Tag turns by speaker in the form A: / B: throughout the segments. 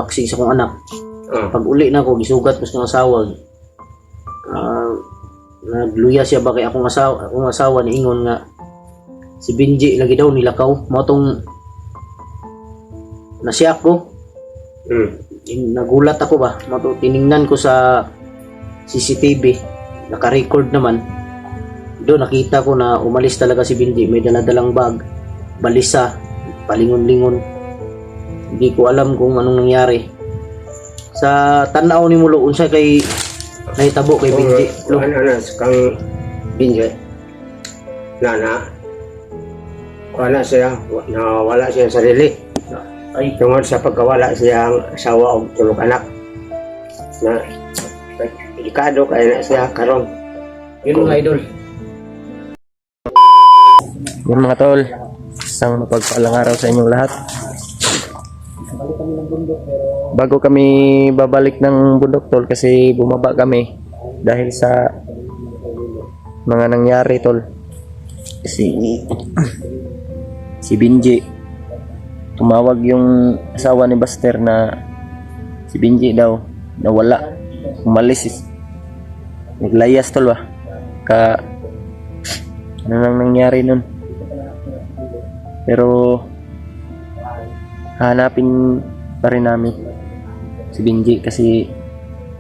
A: paksi sa kong anak. Pag uli na ko gisugat ko sa asawa. Nagluya siya ba kay akong asawa ni ingon nga si Benji lagi daw nilakaw. Mao tong nasiyak ko. Nagulat ako ba. Mao to tiningnan ko sa CCTV. Naka-record naman. Doon nakita ko na umalis talaga si Benji. May daladalang bag, balisa, palingon-lingon. Hindi ko alam kung anong nangyari. Sa tanaw ni Mulo, unsa kay nahitabo kay Benji?
B: Kang Benji. Wala siya, nawala siya sa sarili.
A: Ay,
B: Tungod sa pagkawala siyang asawa o tulog anak. Na delikado kaya na siya karon.
A: yun mga idol.
C: Yan mga tol, isang mapagpalang araw sa inyong lahat. Bago kami babalik ng bundok tol, kasi bumaba kami dahil sa mga nangyari tol. Si Benji, tumawag yung asawa ni Buster na si Benji daw nawala, umalis, naglayas tol ba, ano nang nangyari nun. Pero hanapin pa rin namin si Benji kasi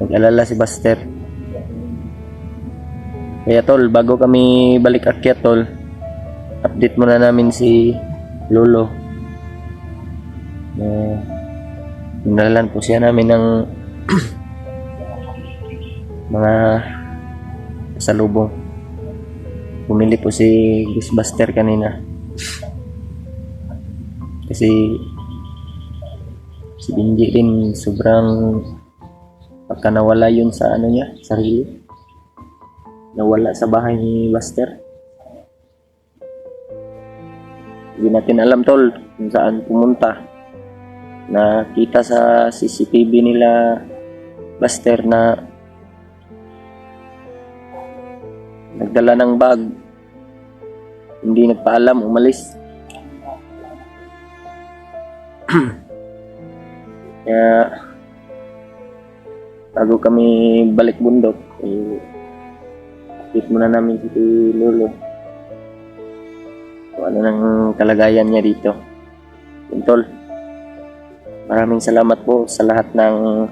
C: nag-alala si Buster. Kaya tol, bago kami balik akyat tol, update muna namin si Lolo. Nalalan po siya namin ng mga pasalubong. Bumili po si Buster kanina kasi si Benji din sobrang pagka nawala yun sa ano niya, sarili, nawala sa bahay ni Buster. Hindi natin alam tol kung saan pumunta. Nakita sa CCTV nila Buster na nagdala ng bag, hindi nagpaalam, umalis. Kaya bago kami balik bundok, update muna namin si Lolo kung ano nang kalagayan niya dito. Yun, tol, maraming salamat po sa lahat ng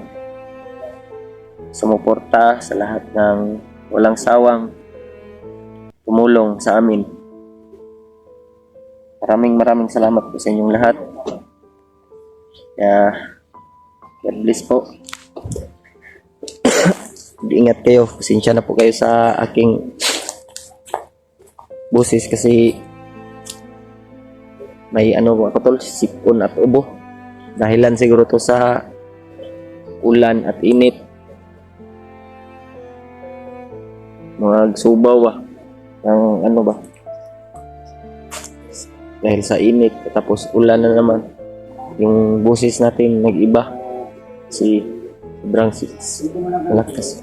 C: sumuporta, sa lahat ng walang sawang tumulong sa amin. Maraming salamat po sa inyong lahat. Kaya God bless po. Ingat kayo. Pasensya na po kayo sa aking boses kasi may ako tol, sipon at ubo. Dahilan siguro to sa ulan at init. Magsubaw ng dahil sa init, tapos ulan na naman, yung boses natin nag-iba kasi sobrang malakas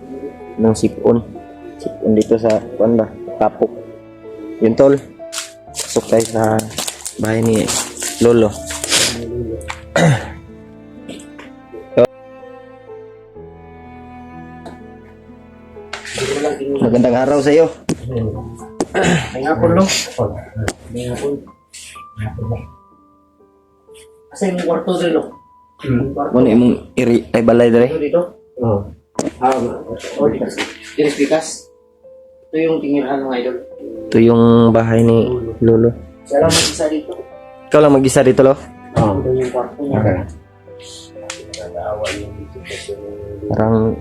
C: ng sipon dito sa tapok. Yun tol, pasok tayo sa bahay ni Lolo. Magandang araw sa iyo.
A: May hapon, no? May hapon. Asa yung kwarto dito?
C: Muna imong ay balay dere.
A: Dito? Oo. Dikas. Ito yung tingirahan ng idol.
C: Ito yung bahay ni Lolo.
A: Siya lang mag-isa dito.
C: Ikaw lang mag-isa dito, Lo?
A: Ito yung kwarto niya.
C: Parang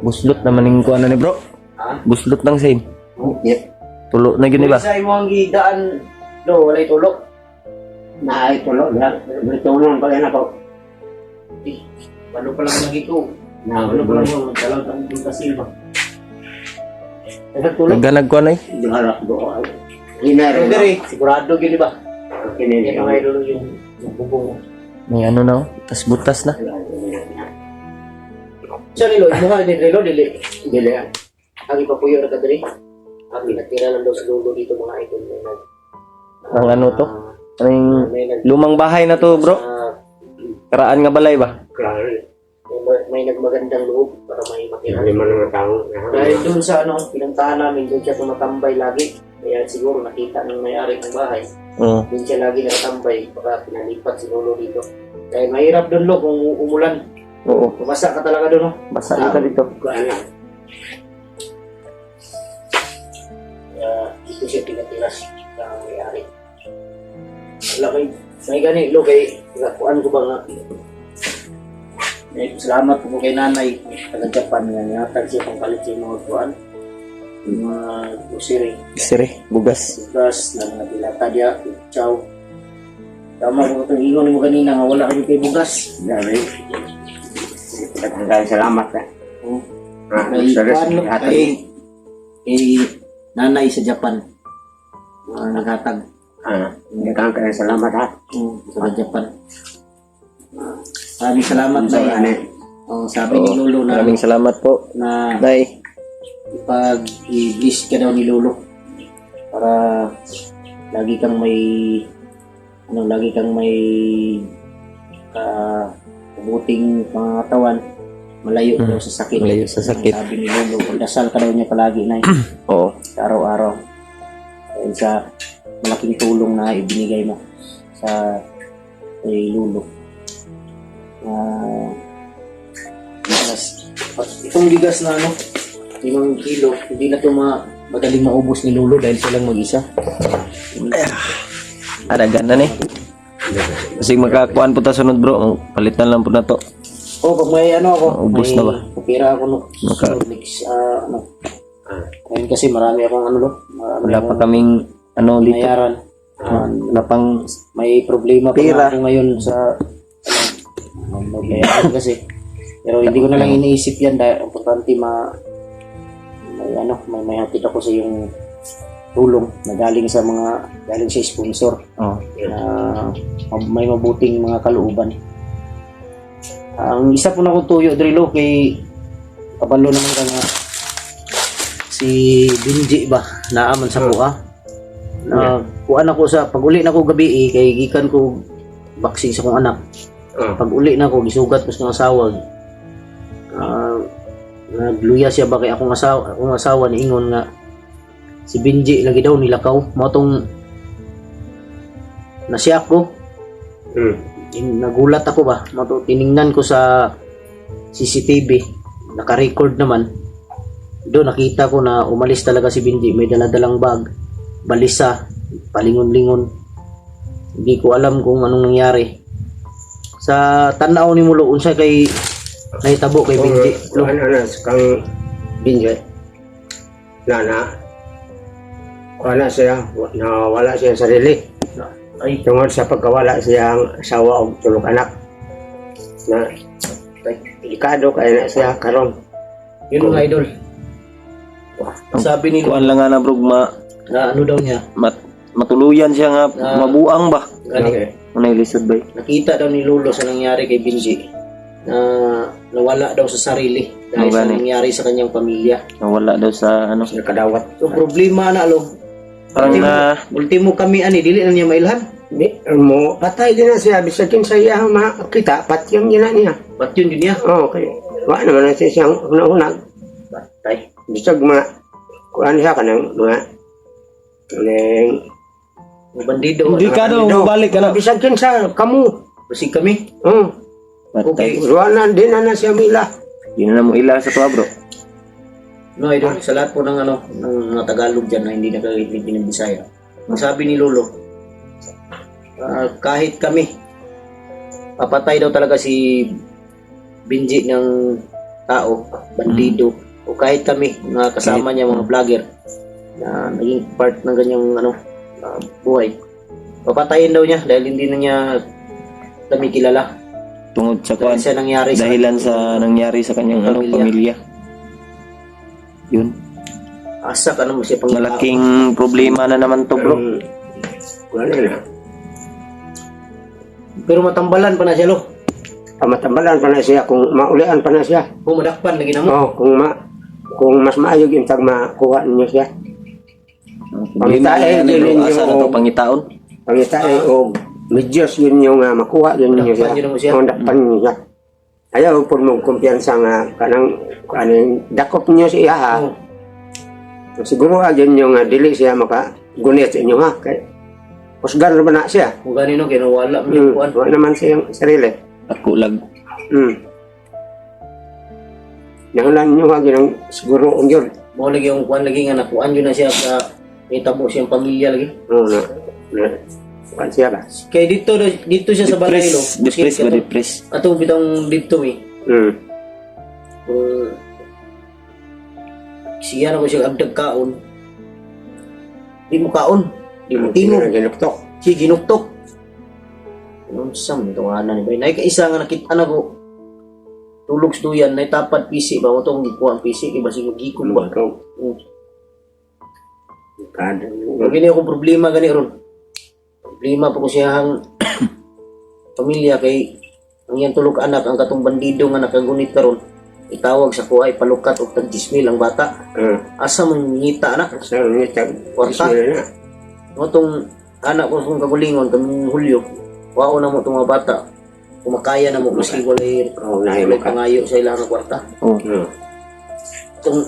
C: buslot naman yung kuha na ni bro.
A: Ha?
C: Buslot lang same.
A: Yep.
C: Tulo na gini ba?
A: Isa mo ang gidaan. Do, walay tulok.
B: Naay tulo lang. Tulong pa yan ako.
A: Ano pa lang lagi ko? Ano pa lang mo? Talagang yung kasilba. Nagtulog?
C: Nagganag ko na eh.
B: Harap doon.
A: Pero dere, sigurado gini ba?
B: Kinili
A: Yan ang idol yung bubong.
C: May ano na oh. Butas na.
A: Siya nilo, mukha din nilo, dili.
B: Dili.
A: Ang ipapuyo na kadiri. Ang natira lang daw sa lulo dito mga idol.
C: Ang ano to? Ano yung lumang bahay na to bro? Karaan nga balay ba?
B: Klaro.
A: May nagmagandang loob para may makita.
B: Lima ng tao.
A: Dahil doon sa pinuntahan namin, doon siya tumatambay lagi. Kaya siguro nakita ng may-ari ng bahay.
C: Oo.
A: Doon siya lagi nakatambay. Baka pinalipat si Lolo dito. Kaya mahirap doon lo kung umulan.
C: Oo.
A: Bumasa ka talaga doon, no?
C: Basta ka dito.
B: Klaro.
A: Kaya dito siya pinatiras ng may-ari. Wala may gani lo kay kuan ko ba nga. Salamat po kay nanay taga Japan nga nihatag siya pang kalit sa mga kuan. Yung mga grocery.
C: Sire, bugas.
A: Bugas na mga dilata diya. Chow. Tama ko itong ingon mo kanina nga wala kami kay bugas.
B: Dami. Daghang salamat ka.
A: May kuan lo kay nanay sa Japan. Naghatag.
B: Daghang salamat ha.
A: Sa Japan. Maraming salamat na sabi ni Lolo na
C: Maraming salamat po.
A: na
C: Nay.
A: ipag-i-bless ka daw ni Lolo para lagi kang may kabuting pangatawan, malayo daw sa sakit.
C: Malayo sa sakit.
A: Sabi ni Lolo, pagdasal ka daw niya palagi na
C: Oo.
A: araw-araw dahil sa malaking tulong na ibinigay mo sa kay Lolo. Itong bigas na 5 kilo, hindi na ito madaling maubos ni Lolo dahil siya lang mag-isa.
C: Adagan na ni. Kasi magkakuan po ta sunod bro. Palitan lang po na to.
A: Pag may ako,
C: Ubos
A: may
C: na ba?
A: pupira ako next, ngayon kasi marami akong marami
C: Wala pa kaming dito.
A: nayaran.
C: Wala pang
A: May problema pa
C: Pira.
A: nga ako ngayon sa bayaran kasi. Pero hindi ko na lang iniisip yan dahil importante may hatid ako sa yung tulong na galing sa sponsor
C: oh.
A: na may mabuting mga kalooban. Ang isa po na kong tuyo Drilo kay kabalo naman ka nga si Binji ba naaman sa kuha na kuan ako sa pag-uli na ko gabi kay gikan ko vaccine sa kong anak. Pag-uli na ko gisugat ko sa asawa. Nagluya siya ba kay akong asawa ni ingon nga si Binji lagi daw nilakaw mo tong nasiyak ko. Nagulat ako ba mo to tiningnan ko sa CCTV naka-record naman doon nakita ko na umalis talaga si Binji may dala-dalang bag balisa palingon-lingon hindi ko alam kung anong nangyari sa tanaw ni Mulo unsa kay nahitabo kay Binji
B: kang Binji wala siya wala siya sarili
A: ay
B: tungod sa pagkawala siyang asawa og 3 anak na delikado kay na siya karon.
A: yun nga idol sabi ni
C: kuan lang nga na bro
A: na ano daw niya
C: matuluyan siya nga mabuang ba.
A: gani
C: Unay lisod ba?
A: nakita daw ni Lolo sa nangyari kay Binji na nawala daw sa sarili dahil sa nangyari sa kanyang pamilya.
C: Nawala daw sa
B: Nakadawat.
A: So problema na
C: parang
A: ultimo kami dili na niya mailhan.
B: Di mo patay din na siya bisag kin sa iya makita patyong gina niya.
A: Ba't yun din niya?
B: Okay. Wa naman na siya siyang unang
A: Patay.
B: bisag kuan siya kanang mga
A: Bandido.
C: hindi ka daw balik ka na.
B: bisag kin sa kamu.
A: Basig kami.
C: Okay.
B: Ruanan din na siya mila.
C: Yun na mo ila sa tuwa bro.
A: No, idol, sa lahat po ng ng mga Tagalog dyan na hindi nakakaintindi ng Bisaya. Ang sabi ni Lolo, kahit kami, papatay daw talaga si Binji ng tao, bandido, o kahit kami, mga kasama niya, mga vlogger, na naging part ng ganyang buhay. Papatayin daw niya dahil hindi na niya kami kilala.
C: Tungod sa
A: Dahil
C: kuan.
A: sa nangyari
C: Dahilan sa nangyari sa kanyang pamilya. Yun.
A: Asa ka naman siya pang
C: Malaking problema na naman to bro.
B: Wala na.
A: Pero matambalan pa na siya, lo.
B: Matambalan pa na siya kung maulian pa na siya.
A: Pumadakpan lagi na mo.
B: Kung mas maayog yung tag makuha ninyo siya.
C: Problema
B: Pangitae,
C: yan, bro.
B: din
C: Asa na to
B: yung
C: pangitaon?
B: pangitae o medyos yun yung makuha yun yung
A: Dakpan yun mo siya?
B: dakpan niya. Ayaw po mong kumpiyansa nga kanang dakop niyo siya ha.
A: Oh.
B: Siguro yun yung dili siya makagunit sa inyo ha. Kay kusgar naman na siya.
A: Kung ganino, kinawala mo yung kuan.
B: Wala naman siyang sarili.
C: Ako lag.
B: Nangalan nyo nga ginang siguro ang yun.
A: Mo lagi yung kuan lagi nga nakuan yun na siya sa may tabo siyang pamilya lagi.
B: Kuan siya ba?
A: Kaya dito siya sa balay lo.
C: Depress ba depress?
A: Atong bitang dito mi. Kung siya na ko siya agdag kaon. Di mo kaon. Di mo tingog.
B: Ginuktok.
A: Si ginuktok. Anong sam itong anan ni Bay? Naika-isa nga nakita na ko. Tulog stuyan, naitapat pisi ba? Mo itong gikuha ang pisi, iba si magikong ba? Kung gini akong problema gani ron. Problema pa ko siyang pamilya kay ang iyang tulog anak, ang katong bandido nga nakagunit karon itawag sa kuha ipalukat og tag 10,000 ang bata. Asa man ngita anak?
B: Sa ngita.
A: Kwarta. Mo tong anak ko kung kagulingon kaming Hulyo. Wao na mo itong mga bata. Kumakaya na mo maski walay pangayo sa ilang kwarta. Itong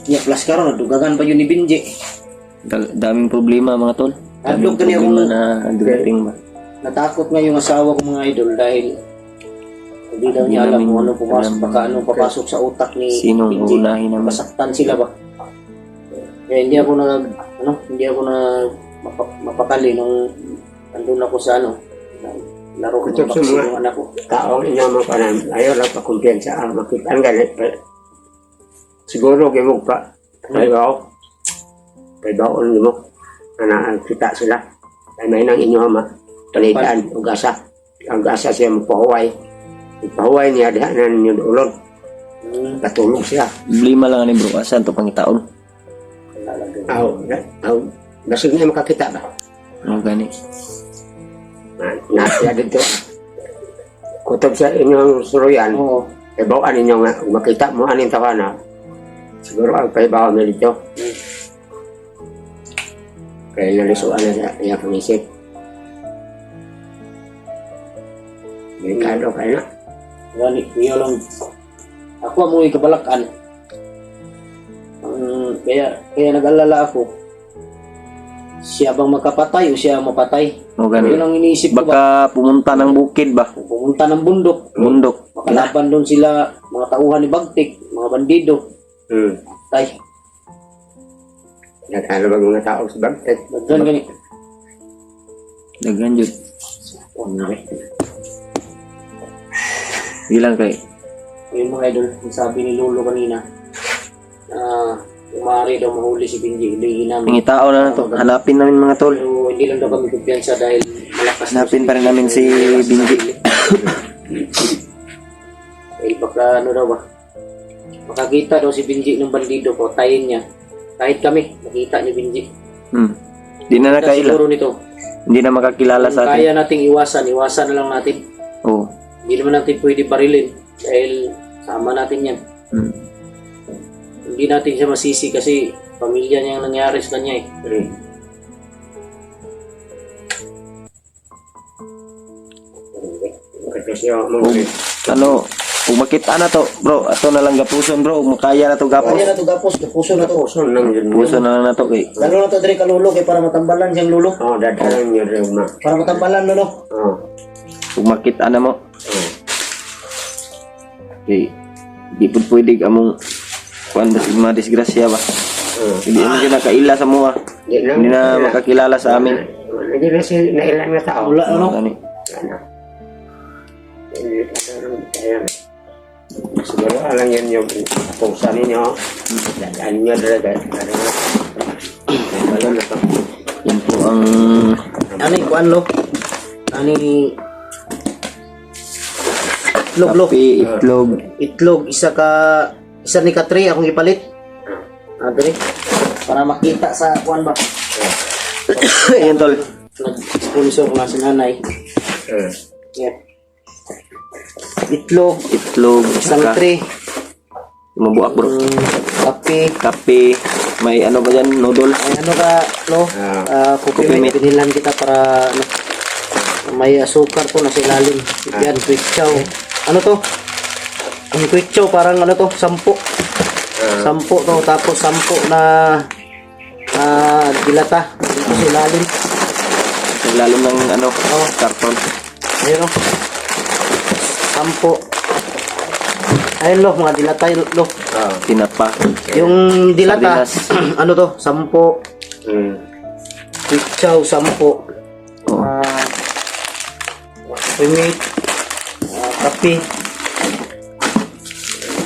A: niya plus karon nadugagan pa yun ni Binji.
C: Daming problema mga tol.
A: Adlok kani akong
C: na dumating ba.
A: natakot nga yung asawa ko mga idol dahil hindi daw niya alam kung anong pumasok, baka anong papasok sa utak ni
C: Sinong
A: Binji.
C: uunahin naman?
A: Masaktan sila ba? Kaya hindi ako mapakali nung andun ako sa laro ko ng vaccine ng anak ko.
B: Taong inyo mo pa na ayaw lang pa kumpiyansa makita ang galit. Siguro kayo mo pa kay baon mo na kita sila ay may nang inyo ama palitan o gasa ang gasa siya mapahuway ipahuway niya diha na ninyo ulod patulog siya
C: Problema lang ni bro, asan to pangitaon?
B: basig niya makakita ba
C: Ano gani?
B: nasiya dito kutob sa inyong suruyan
A: Oo.
B: ibawan ninyo nga makita mo aning tawana siguro ang paibaw na dito kaya nalisuan na siya niya pangisip delikado kayo na
A: Gani, kuya lang. Ako mo ikabalakan. Kaya nag-alala ako. Siya bang makapatay o siya mapatay?
C: Ano
A: Yun
C: gani?
A: ang iniisip ko ba?
C: Baka pumunta ng bukid ba?
A: Pumunta ng bundok.
C: Bundok.
A: Makalaban doon sila, mga tauhan ni Bagtik, mga bandido. Tay,
B: naghalabag mga tao sa bagtet
A: daghan gani.
C: Daghan jud. Ilang kay
A: Yung mga idol, yung sabi ni Lolo kanina, na umari daw mahuli si Binji, hindi namin.
C: pangitao na to. Hanapin namin mga tol.
A: Pero hindi lang daw kami kumpiyansa dahil malakas.
C: Hanapin pa rin namin si Binji.
A: Dahil baka ano daw ba? Makakita daw si Binji ng bandido ko, tayin niya. Kahit kami, nakita ni Binji.
C: Di na
A: Kaya
C: nakaila.
A: siguro nito,
C: Hindi na makakilala
A: kung
C: sa
A: kaya
C: atin.
A: nating iwasan na lang natin.
C: Oo.
A: Hindi naman natin pwede barilin dahil sama natin yan. Hindi natin siya masisi kasi pamilya niya ang nangyari sa kanya eh.
C: Ano, kung makita na to, bro, ato na lang gapuson, bro. Kung makaya na to gapos.
A: Kaya na to gapos, puso na to.
B: puso nang yun
C: Puso na lang na to kay.
A: Lalo na to dire kalulo kay para matambalan siyang lulo.
B: dadalan nyo rin ma
A: Para matambalan lolo.
C: Kung makita na mo. Okay. Di po pwede among kuan ba mga disgrasya ba? Hindi mo na kaila sa mga. Hindi na makakilala sa amin.
B: hindi na siya nailan na tao
A: Wala ano.
C: Gani.
B: siguro alang yan yung pusa ninyo dadaan nyo dadalan wala na to
C: Yan po ang
A: Ano yung kuan lo? Ano yung itlog.
C: kape, itlog.
A: Itlog, isa ni Katri akong ipalit. Dire. Para makita sa kuan ba.
C: Yan tol.
A: Nag-sponsor ko na si nanay. Yan. Itlog,
C: Itlog,
A: isang
C: saka
A: tray,
C: mabuak bro.
A: kape,
C: Kape, may ano ba yan? Noodle.
A: ay ano ka, no?
C: Coffee
A: Coffee
C: mate.
A: mate. Pinilan kita para, ano, May asukar to na sa ilalim. Yan, quick chow. Ano to? Ang quick chow parang ano to? 10. 10 to. Tapos 10 na dilata. Dito sa ilalim.
C: Lalo ng ano, karton.
A: Ayun o. 10. Ayun lo, mga dilata lo.
C: Tinapa.
A: Yung dilata,
C: Sardinas.
A: ano to? 10. Quick chow, 10.
C: Oo.
A: Remit, kape,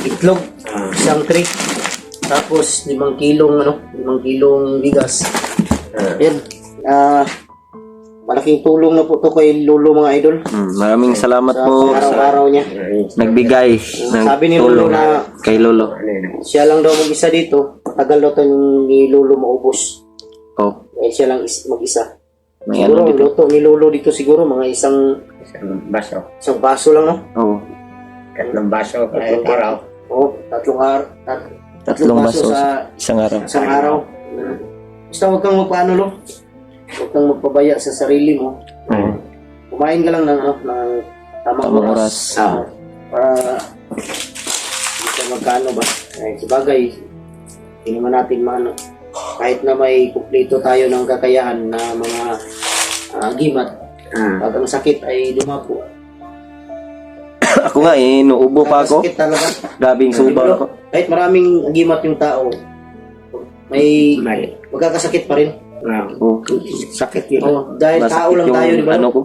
A: itlog, isang tray. Tapos 5 kilong 5 kilong bigas. Yan. Malaking tulong na po to kay Lolo mga idol.
C: Maraming salamat
A: Sa
C: po sa
A: araw-araw niya.
C: nagbigay ng
A: Sabi ni
C: tulong
A: Lolo na
C: kay Lolo.
A: siya lang daw mag-isa dito. Matagal daw to ni Lolo maubos.
C: Oh,
A: Eh, siya lang mag-isa.
C: may
A: Siguro,
C: ano dito.
A: luto ni Lolo dito siguro mga isang
B: Baso.
A: baso lang, no?
C: Oh,
B: 3 baso. Kahit araw.
A: Oo,
C: tatlong baso
A: sa
C: isang araw.
A: isang araw. Basta huwag kang magpaano, lo. Huwag kang magpabaya sa sarili mo.
C: Oo.
A: Kumain ka lang ng tamang
C: Tamang
A: oras.
C: oras.
A: Para hindi ka magkano ba. Sabagay, hindi naman natin maano. Kahit na may kumpleto tayo ng kakayahan na mga gimat, pag ang sakit ay dumapo.
C: Ako nga inuubo pa ako.
A: Sakit talaga.
C: Gabing suba ako.
A: Kahit maraming gimat yung tao, may
B: May.
A: magkakasakit pa rin.
C: Oh,
B: Sakit yun.
A: Oh, dahil tao lang
C: yung
A: tayo, di ba?
C: ano ko.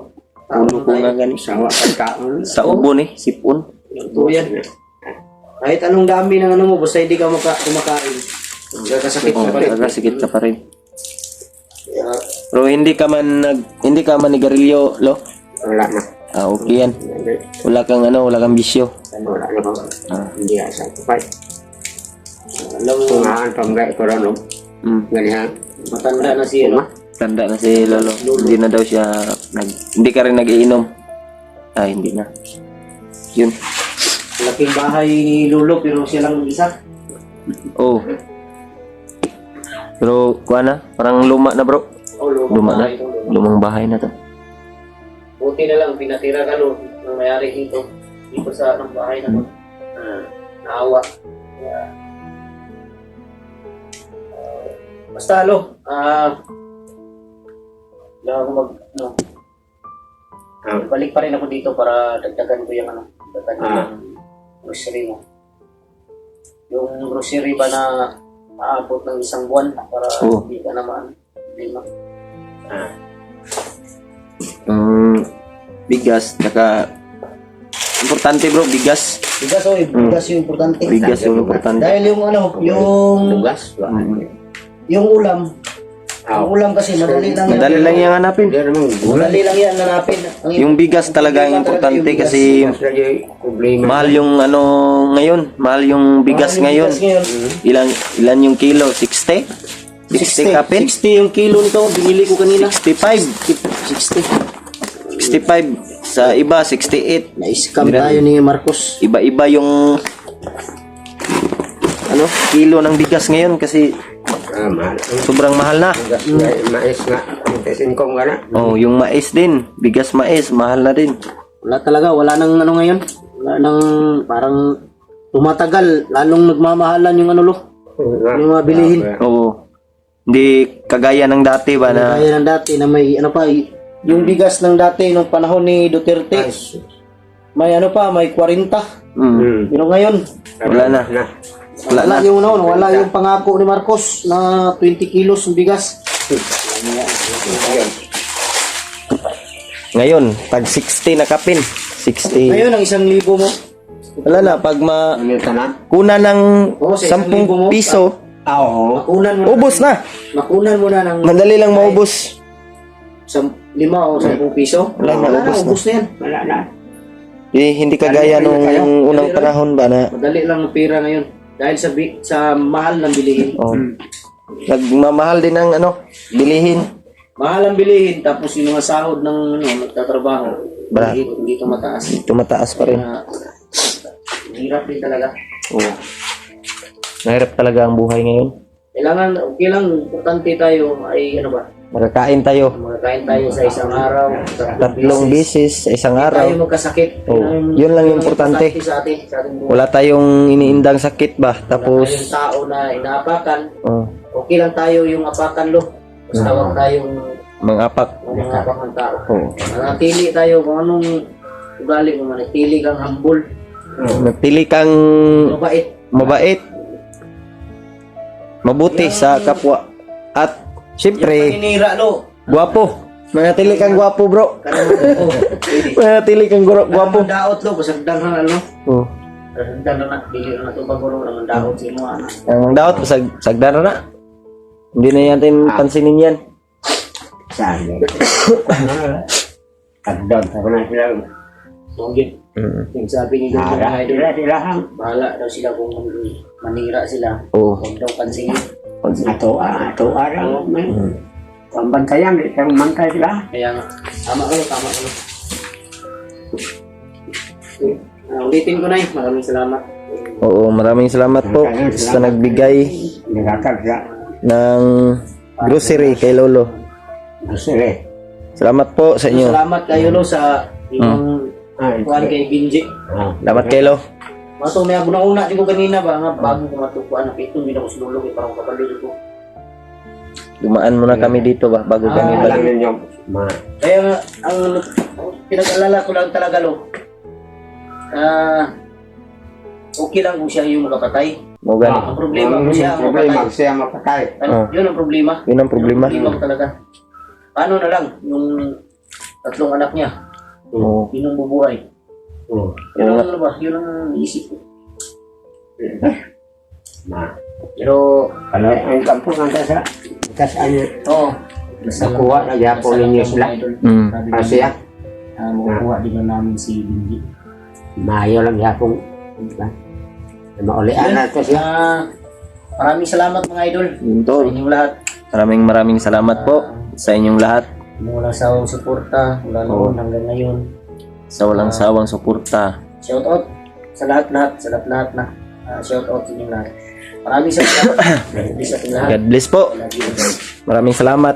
A: Tao
C: Ulo
A: lang
C: ko
A: tayo.
C: nga gani.
B: Sawa pagkaon.
C: Sa ubo ni, sipon.
A: Ito yan. Kahit anong dami ng ano mo, basta hindi ka kumakain. Magkakasakit
C: Oh,
A: pa rin.
C: nagkasakit ka pa rin.
A: Kaya,
C: Pero hindi ka man nigarilyo, lo.
B: Wala na.
C: Okay yan. Wala kang bisyo.
B: Wala na ko. Hindi ka sakupay.
A: alam mo,
B: Tungaan pamgay ko rin. Ganyan.
A: matanda na siya, no?
C: Tanda na si Lolo. Hindi na daw siya hindi ka rin nag-iinom. Ay, hindi na. Yun.
A: Laking bahay ni Lolo, pero siya lang isa.
C: Oh. Pero kuha na, parang luma na bro.
A: Oh,
C: Luma na.
A: bahay to, Lolo.
C: Lumang bahay na to.
A: Buti na lang, pinatira ka, Lolo, ng mayari dito. Dito sa anong bahay na to. Naawa. Kaya, basta, Lo, wala ako balik pa rin ako dito para dagdagan ko yung yung grocery mo. Yung grocery ba na aabot ng 1 buwan para
C: Oo.
A: hindi ka naman lima.
C: Bigas, saka importante bro, bigas.
A: Bigas, bigas yung importante.
C: Bigas yung importante.
A: Dahil yung yung
B: Lugas.
A: yung ulam, ang ulam kasi madali lang
C: Madali lang yung hanapin.
B: Hindi naman gulay.
A: Madali lang yan hanapin.
C: Yung bigas talaga ang importante kasi
B: Problema.
C: mahal yung ngayon, mahal yung bigas ngayon. Ilan yung kilo? 60? 60 kapin?
A: 60 yung kilo nito, binili ko kanina.
C: 65.
A: 60.
C: 65. Sa iba, 68.
A: Na-scam tayo ni Marcos.
C: Iba-iba yung kilo ng bigas ngayon kasi
B: Mahal.
C: sobrang mahal na.
B: Mais nga. Singkong ka na.
C: Oh, yung mais din, bigas mais, mahal na din.
A: Wala talaga, wala nang ngayon. Wala nang parang tumatagal, lalong nagmamahalan yung yung mga bilihin.
C: Oo. Hindi kagaya ng dati ba na
A: Kaya ng dati na may yung bigas ng dati nung panahon ni Duterte, may may 40. Pero ngayon,
C: wala na.
A: wala yung pangako ni Marcos na 20 kilos ng bigas.
C: Ngayon, tag 60 na kapin. 60.
A: Ngayon ang 1,000 mo.
C: Wala na, pag
B: Ano ka na?
C: kuna ng
A: Oo, sa
C: 10
A: 1,000 mo,
C: piso,
B: Oo.
A: Makunan mo.
C: ubos na.
A: Makunan mo na ng
C: Madali lang maubos.
A: 5 o 10 piso.
C: Wala na, ubos na.
A: ubos na yan.
B: Wala na.
C: Hindi kagaya nung unang panahon ba na
A: Madali lang ang pera ngayon. Dahil sa mahal ng bilihin.
C: nagmamahal din ang bilihin.
A: Mahal ang bilihin, tapos yung mga sahod ng nagtatrabaho, hindi tumataas.
C: Tumataas pa rin.
A: Kaya, hirap din talaga.
C: Oo. Mahirap talaga ang buhay ngayon.
A: Kailangan, okay lang, importante tayo ay
C: Makakain tayo.
A: Makakain tayo sa isang araw.
C: 3 beses sa isang
A: Hindi tayo
C: araw.
A: magkasakit.
C: Oh, yun lang yung importante.
A: Sa atin, sa ating buhay.
C: Wala tayong iniindang sakit ba?
A: Wala
C: Tapos,
A: tayong tao na inaapakan.
C: oh,
A: Okay lang tayo yung apakan lo. Basta wag tayong
C: mga apak.
A: mangapak ng tao.
C: Oh.
A: Manatili tayo kung anong ugali mo. Manatili kang humble.
C: Nagpili kang
A: Mabait.
C: mabait, mabuti sa kapwa. At,
A: Yung
C: syempre,
A: paninira lo.
C: gwapo. Manatili kang gwapo, bro.
A: Kanang pwede.
C: Manatili kang gwapo.
A: Kanang daot lo. Pasagdan na lo.
C: Oh.
A: Pasagdan na. Dili na ito paguro ng daot sa imo.
C: Ang daot, sagdara na. Hindi na natin pansinin yan.
B: Saan? Tagdon. Ako na sila.
A: Mungkin. Yung sabi ni Dodo
B: Nara.
A: mga idol.
B: Sila hang.
A: Bahala daw sila kung manira sila.
C: Oo.
A: Huwag daw pansinin.
B: Ato lang. May. Pambantayan. Isang mantay sila.
A: Kaya nga. Tama ka lo. Ulitin ko na maraming salamat.
C: Oo, maraming salamat po sa nagbigay
B: Nagakag sila.
C: ng grocery kay Lolo.
B: Sila.
C: Salamat po sa inyo.
A: Salamat kayo lo sa inyong kuhan kay Binji.
C: Salamat kay Lo.
A: Mato may una ko kanina ba nga bago ko matukuan na ito hindi na ko sululog parang kapalilo ko.
C: Dumaan muna kami dito ba bago kami
B: Alam
C: balik.
B: ninyo.
A: Kaya nga ang pinag-alala ko lang talaga lo. Okay lang kung siya yung makapatay.
C: Mo gani.
A: Ang problema kung siya ang
B: Problema
A: makapatay.
B: siya mapatay.
A: Yun ang problema.
C: Yun ang problema.
A: Yun ang problema talaga. Paano na lang yung 3 anak niya?
C: Oo.
A: Yun ang bubuhay. Yun ang ano ba? Yun ang isip ko. Pero,
B: Kalau ang kampo ng kasa. Kasaan niya.
A: oo.
B: Nakuha na gyapon ninyo sila.
C: Mm.
B: Siya.
A: Makukuha din na namin si Binji.
B: Mayo lang gyapon. Maulian na to siya.
A: Maraming salamat mga idol.
C: Yun
A: Sa
C: to.
A: inyong lahat.
C: Maraming salamat po sa inyong lahat
A: Mula sa suporta, mula noon hanggang ngayon.
C: sa walang sawang suporta.
A: Shout out sa lahat na. Shout out sa inyong lahat. Maraming salamat. God bless sa ating lahat.
C: God bless po.
A: I love you.
C: Maraming salamat.